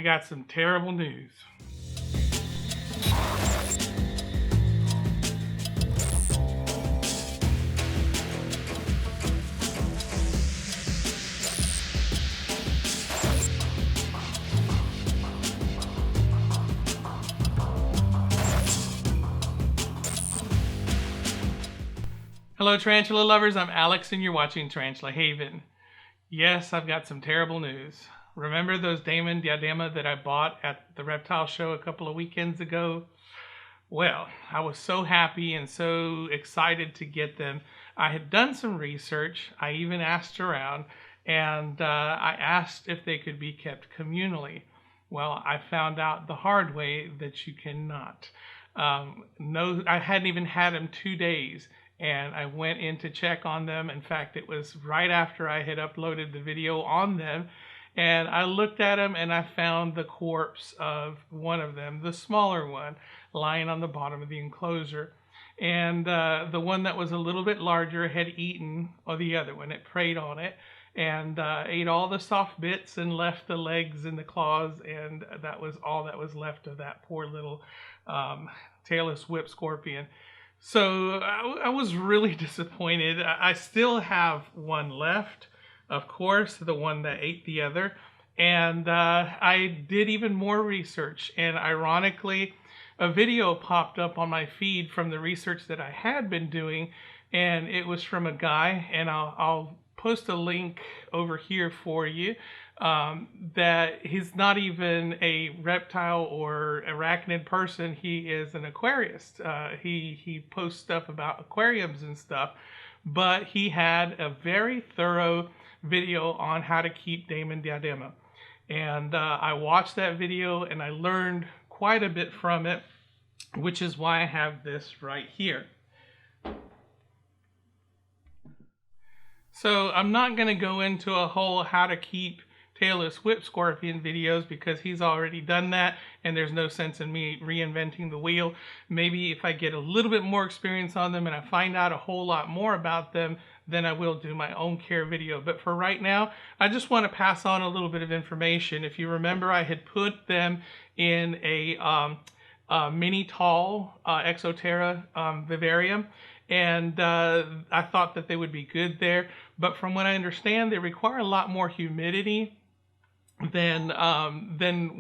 got some terrible news. Hello tarantula lovers, I'm Alex and you're watching Tarantula Haven. Yes, I've got some terrible news. Remember those Damon diadema that I bought at the reptile show a couple of weekends ago? Well, I was so happy and so excited to get them. I had done some research, I even asked around, and I asked if they could be kept communally. Well, I found out the hard way that you cannot. No, I hadn't even had them 2 days. And I went in to check on them. In fact, it was right after I had uploaded the video on them. And I looked at them and I found the corpse of one of them, the smaller one, lying on the bottom of the enclosure. And the one that was a little bit larger had eaten the other one. It preyed on it and ate all the soft bits and left the legs and the claws. And that was all that was left of that poor little tailless whip scorpion. So I was really disappointed. I still have one left, of course, the one that ate the other. And I did even more research. And ironically, a video popped up on my feed from the research that I had been doing. And it was from a guy, and I'll post a link over here for you, that he's not even a reptile or arachnid person. He is an aquarist. He posts stuff about aquariums and stuff, but he had a very thorough video on how to keep Damon diadema. And I watched that video and I learned quite a bit from it, which is why I have this right here. So I'm not going to go into a whole how to keep tailless whip scorpion videos because he's already done that and there's no sense in me reinventing the wheel. Maybe if I get a little bit more experience on them and I find out a whole lot more about them, then I will do my own care video. But for right now, I just want to pass on a little bit of information. If you remember, I had put them in a mini tall Exoterra vivarium. And I thought that they would be good there. But from what I understand, they require a lot more humidity than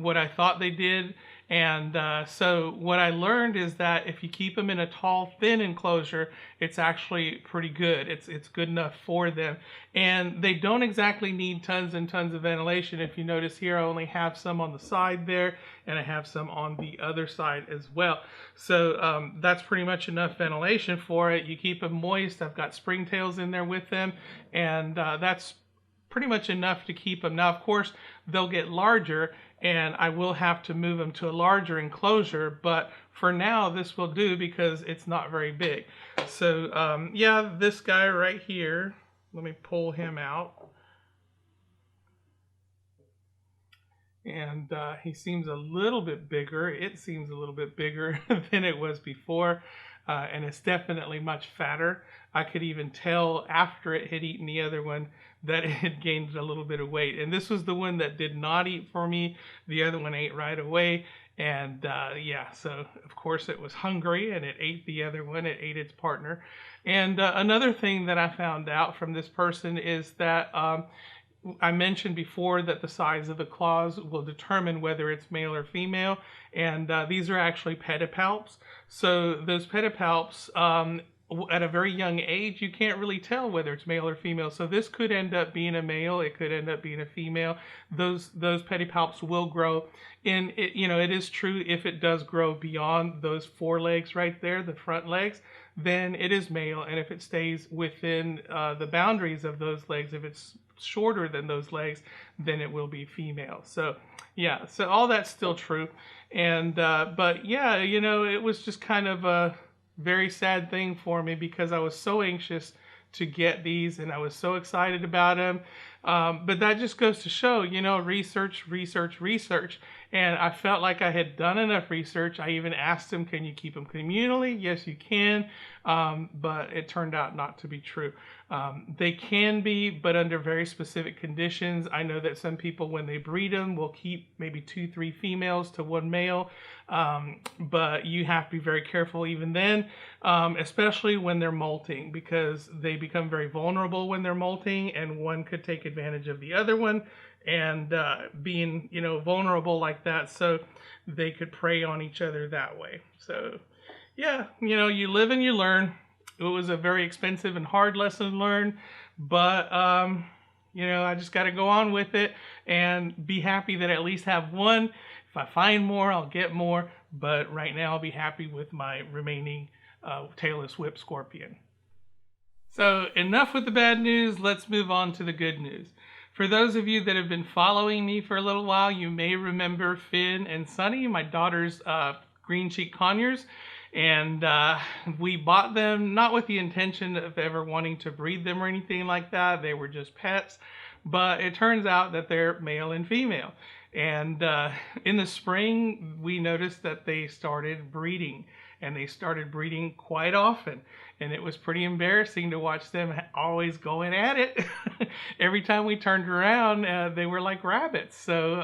what I thought they did. And so what I learned is that if you keep them in a tall, thin enclosure, it's actually pretty good. It's good enough for them. And they don't exactly need tons and tons of ventilation. If you notice here, I only have some on the side there, and I have some on the other side as well. So that's pretty much enough ventilation for it. You keep them moist. I've got springtails in there with them, and that's pretty much enough to keep them. Now, of course, they'll get larger, and I will have to move them to a larger enclosure, but for now, this will do because it's not very big. So, yeah, this guy right here, let me pull him out. And he seems a little bit bigger. It seems a little bit bigger than it was before, and it's definitely much fatter. I could even tell after it had eaten the other one that it had gained a little bit of weight. And this was the one that did not eat for me. The other one ate right away. And yeah, so of course it was hungry and it ate the other one. It ate its partner. And another thing that I found out from this person is that I mentioned before that the size of the claws will determine whether it's male or female. And these are actually pedipalps. So those pedipalps, at a very young age, you can't really tell whether it's male or female. So this could end up being a male. It could end up being a female. Those pedipalps will grow. And it is true, if it does grow beyond those forelegs right there, the front legs, then it is male. And if it stays within the boundaries of those legs, if it's shorter than those legs, then it will be female. So yeah, so all that's still true. And but yeah, it was just kind of a very sad thing for me because I was so anxious to get these and I was so excited about them. But that just goes to show, research, research, research. And I felt like I had done enough research. I even asked him, can you keep them communally? Yes, you can. But it turned out not to be true. They can be, but under very specific conditions. I know that some people, when they breed them, will keep maybe 2, 3 females to 1 male. But you have to be very careful even then, especially when they're molting, because they become very vulnerable when they're molting, and one could take advantage of the other one. And being, vulnerable like that, so they could prey on each other that way. So, yeah, you live and you learn. It was a very expensive and hard lesson to learn, but, I just got to go on with it and be happy that I at least have one. If I find more, I'll get more, but right now I'll be happy with my remaining tailless whip scorpion. So enough with the bad news, let's move on to the good news. For those of you that have been following me for a little while, you may remember Finn and Sunny, my daughter's green cheek conures. And we bought them not with the intention of ever wanting to breed them or anything like that. They were just pets. But it turns out that they're male and female. And in the spring, we noticed that they started breeding. And they started breeding quite often. And it was pretty embarrassing to watch them always going at it. Every time we turned around, they were like rabbits. So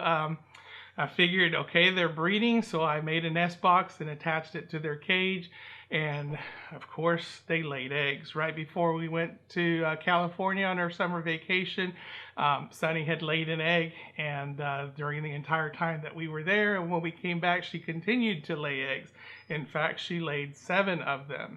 I figured, okay, they're breeding. So I made a nest box and attached it to their cage. And of course, they laid eggs. Right before we went to California on our summer vacation, Sunny had laid an egg. And during the entire time that we were there, and when we came back, she continued to lay eggs. In fact, she laid 7 of them.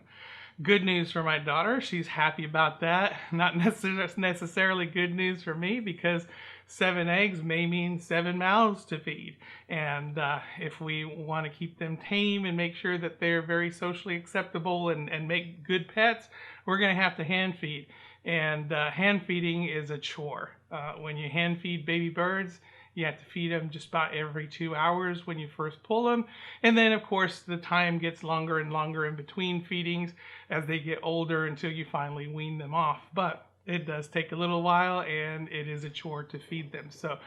Good news for my daughter. She's happy about that. Not necessarily good news for me, because 7 eggs may mean 7 mouths to feed. And if we want to keep them tame and make sure that they're very socially acceptable and make good pets, we're going to have to hand feed. And hand feeding is a chore. When you hand feed baby birds, you have to feed them just about every 2 hours when you first pull them. And then, of course, the time gets longer and longer in between feedings as they get older until you finally wean them off. But it does take a little while, and it is a chore to feed them. So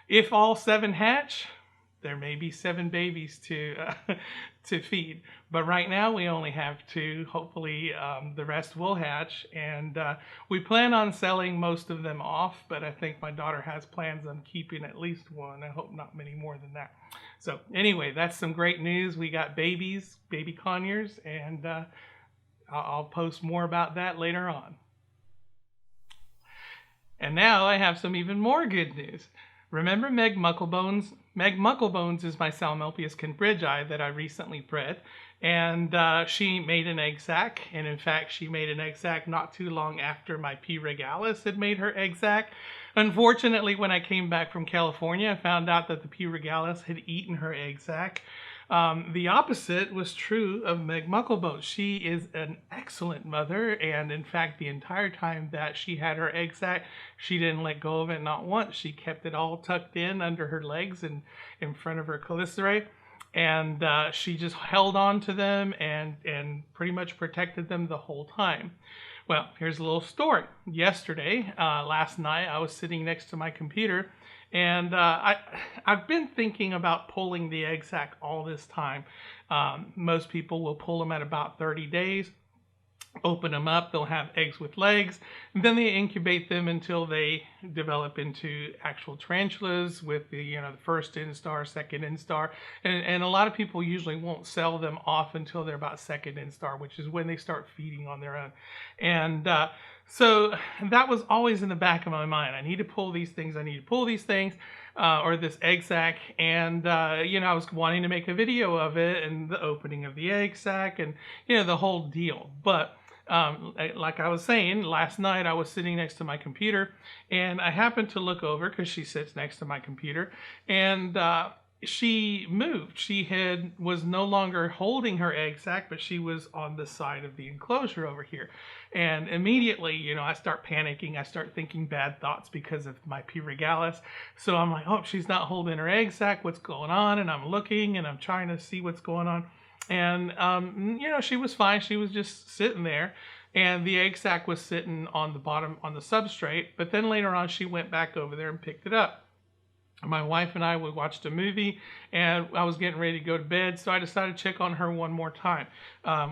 if all 7 hatch, there may be 7 babies to feed. But right now we only have 2. Hopefully the rest will hatch. And we plan on selling most of them off, but I think my daughter has plans on keeping at least 1. I hope not many more than that. So anyway, that's some great news. We got baby conures, and I'll post more about that later on. And now I have some even more good news. Remember Meg Mucklebones? Meg Mucklebones is my Psalmopoeus cambrdgei that I recently bred. And she made an egg sac. And in fact, she made an egg sac not too long after my P. regalis had made her egg sac. Unfortunately, when I came back from California, I found out that the P. regalis had eaten her egg sac. The opposite was true of Meg Mucklebones. She is an excellent mother, and in fact, the entire time that she had her egg sac, she didn't let go of it, not once. She kept it all tucked in under her legs and in front of her chelicerae, and she just held on to them and pretty much protected them the whole time. Well, here's a little story. Yesterday, last night, I was sitting next to my computer, and I've been thinking about pulling the egg sac all this time. Most people will pull them at about 30 days, open them up, they'll have eggs with legs, and then they incubate them until they develop into actual tarantulas with the first instar, second instar, and a lot of people usually won't sell them off until they're about second instar, which is when they start feeding on their own. And so that was always in the back of my mind. I need to pull these things. Or this egg sac. And, I was wanting to make a video of it and the opening of the egg sac and, the whole deal. But like I was saying, last night I was sitting next to my computer, and I happened to look over because she sits next to my computer, and she moved. She was no longer holding her egg sac, but she was on the side of the enclosure over here. And immediately, I start panicking. I start thinking bad thoughts because of my P. regalis. So I'm like, oh, she's not holding her egg sac. What's going on? And I'm looking and I'm trying to see what's going on. And, she was fine. She was just sitting there. and the egg sac was sitting on the bottom on the substrate. But then later on, she went back over there and picked it up. My wife and I would watched a movie, and I was getting ready to go to bed, so I decided to check on her one more time.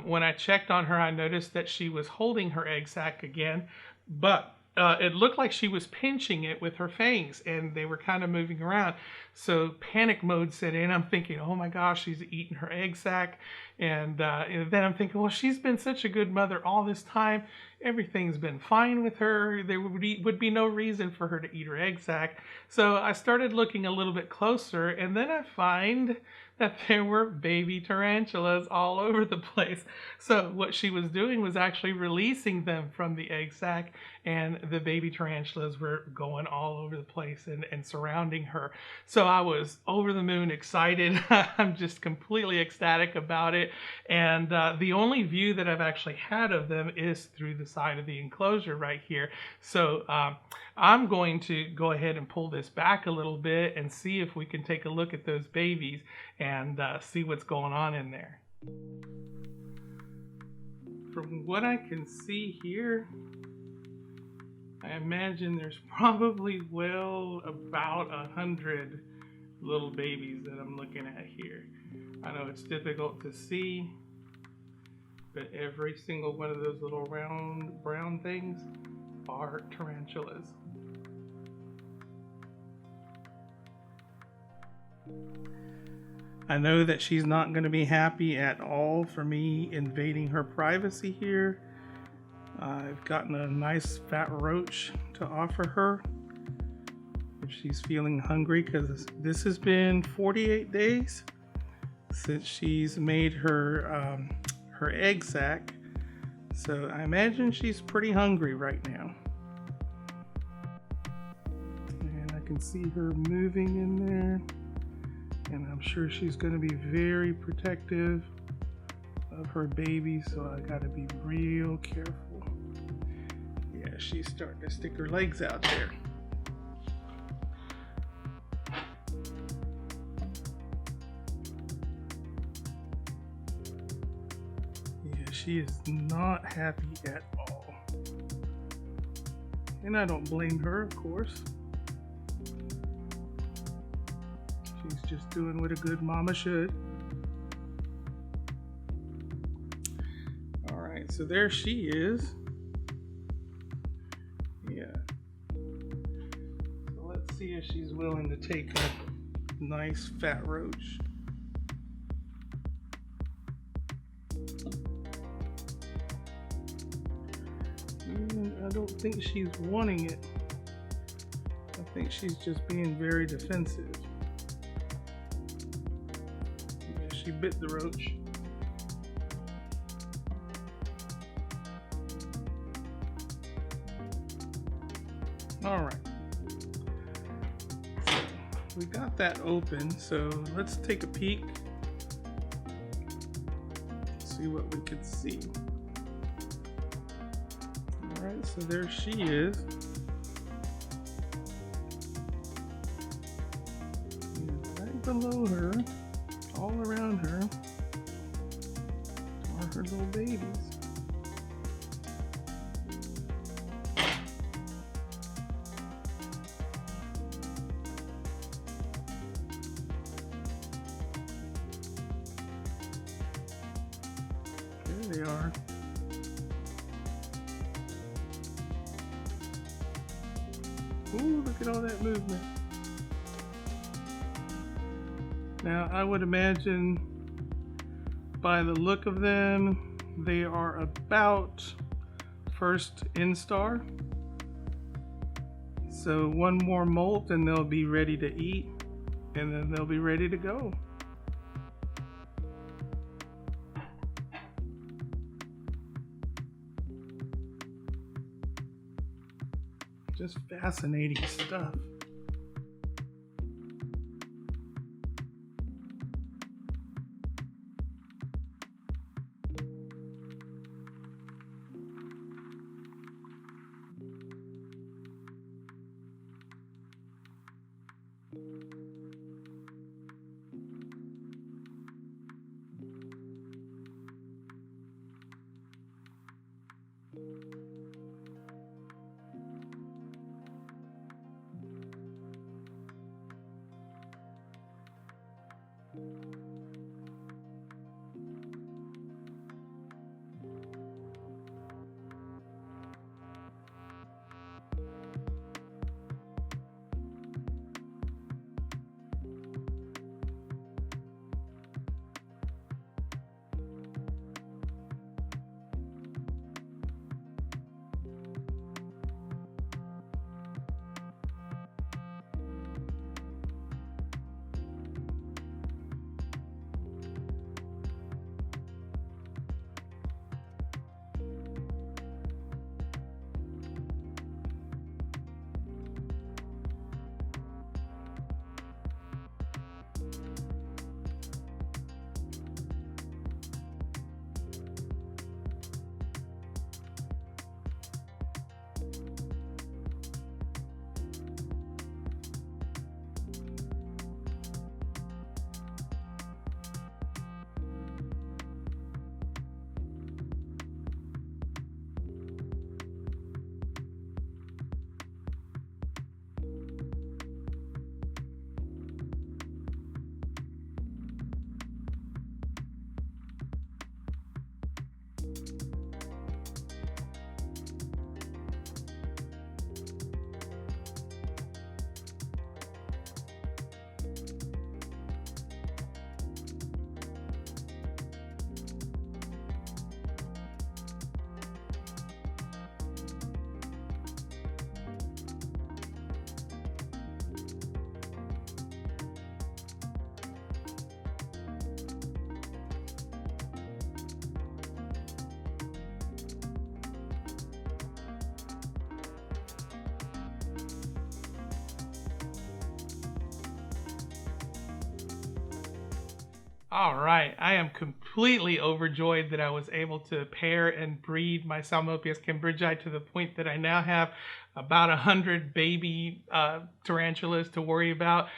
When I checked on her, I noticed that she was holding her egg sac again, but it looked like she was pinching it with her fangs, and they were kind of moving around. So panic mode set in. I'm thinking, oh my gosh, she's eating her egg sac. And then I'm thinking, well, she's been such a good mother all this time. Everything's been fine with her. There would be no reason for her to eat her egg sac. So I started looking a little bit closer, and then I find that there were baby tarantulas all over the place. So what she was doing was actually releasing them from the egg sac, and the baby tarantulas were going all over the place and surrounding her. So I was over the moon excited. I'm just completely ecstatic about it. And the only view that I've actually had of them is through the side of the enclosure right here. So I'm going to go ahead and pull this back a little bit and see if we can take a look at those babies and see what's going on in there. From what I can see here, I imagine there's probably well about 100 little babies that I'm looking at here. I know it's difficult to see, but every single one of those little round brown things are tarantulas. I know that she's not going to be happy at all for me invading her privacy here. I've gotten a nice fat roach to offer her if she's feeling hungry, because this has been 48 days since she's made her egg sac. So I imagine she's pretty hungry right now. And I can see her moving in there. And I'm sure she's going to be very protective of her baby, so I got to be real careful. Yeah, she's starting to stick her legs out there. Yeah, she is not happy at all. And I don't blame her, of course. She's just doing what a good mama should. All right, so there she is. Yeah. So let's see if she's willing to take a nice fat roach. I don't think she's wanting it. I think she's just being very defensive. She bit the roach. All right. So we got that open, so let's take a peek. See what we can see. All right, so there she is. And right below her, all around her, are her little babies. There they are. Ooh, look at all that movement. Now, I would imagine by the look of them, they are about first instar. So one more molt and they'll be ready to eat, and then they'll be ready to go. Just fascinating stuff. All right, I am completely overjoyed that I was able to pair and breed my Psalmopoeus cambrdgei to the point that I now have about 100 baby tarantulas to worry about.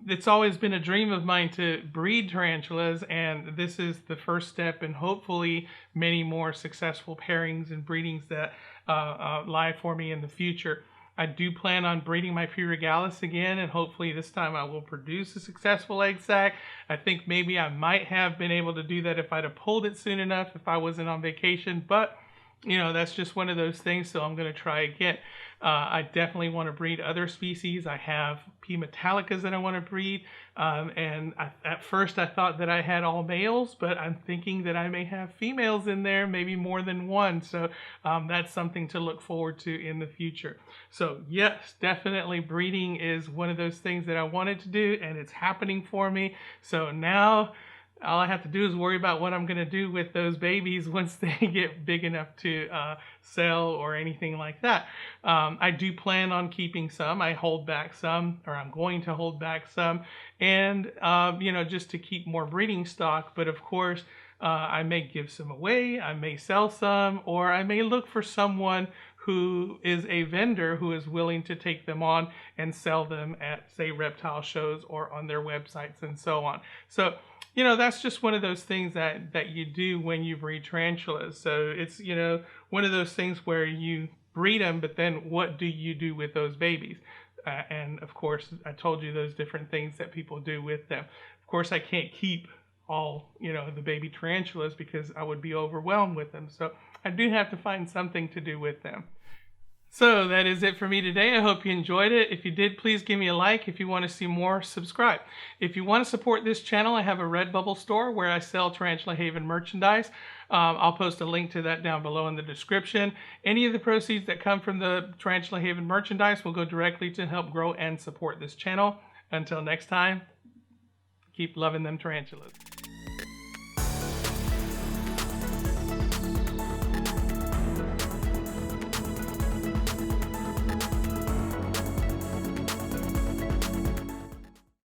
It's always been a dream of mine to breed tarantulas, and this is the first step in hopefully many more successful pairings and breedings that lie for me in the future. I do plan on breeding my P. regalis again, and hopefully this time I will produce a successful egg sac. I think maybe I might have been able to do that if I'd have pulled it soon enough, if I wasn't on vacation, but you know, that's just one of those things, so I'm going to try again. I definitely want to breed other species. I have P. metallicas that I want to breed, and at first I thought that I had all males, but I'm thinking that I may have females in there, maybe more than one, so that's something to look forward to in the future. So yes, definitely breeding is one of those things that I wanted to do, and it's happening for me. So now all I have to do is worry about what I'm going to do with those babies once they get big enough to sell or anything like that. I do plan on keeping some. I hold back some, or I'm going to hold back some, and you know, just to keep more breeding stock. But of course, I may give some away, I may sell some, or I may look for someone who is a vendor who is willing to take them on and sell them at, say, reptile shows or on their websites and so on. So, you know, that's just one of those things that you do when you breed tarantulas. So it's, you know, one of those things where you breed them, but then what do you do with those babies? And of course, I told you those different things that people do with them. Of course, I can't keep all, you know, the baby tarantulas because I would be overwhelmed with them. So I do have to find something to do with them. So that is it for me today. I hope you enjoyed it. If you did, please give me a like. If you want to see more, subscribe. If you want to support this channel, I have a Redbubble store where I sell Tarantula Haven merchandise. I'll post a link to that down below in the description. Any of the proceeds that come from the Tarantula Haven merchandise will go directly to help grow and support this channel. Until next time, keep loving them tarantulas.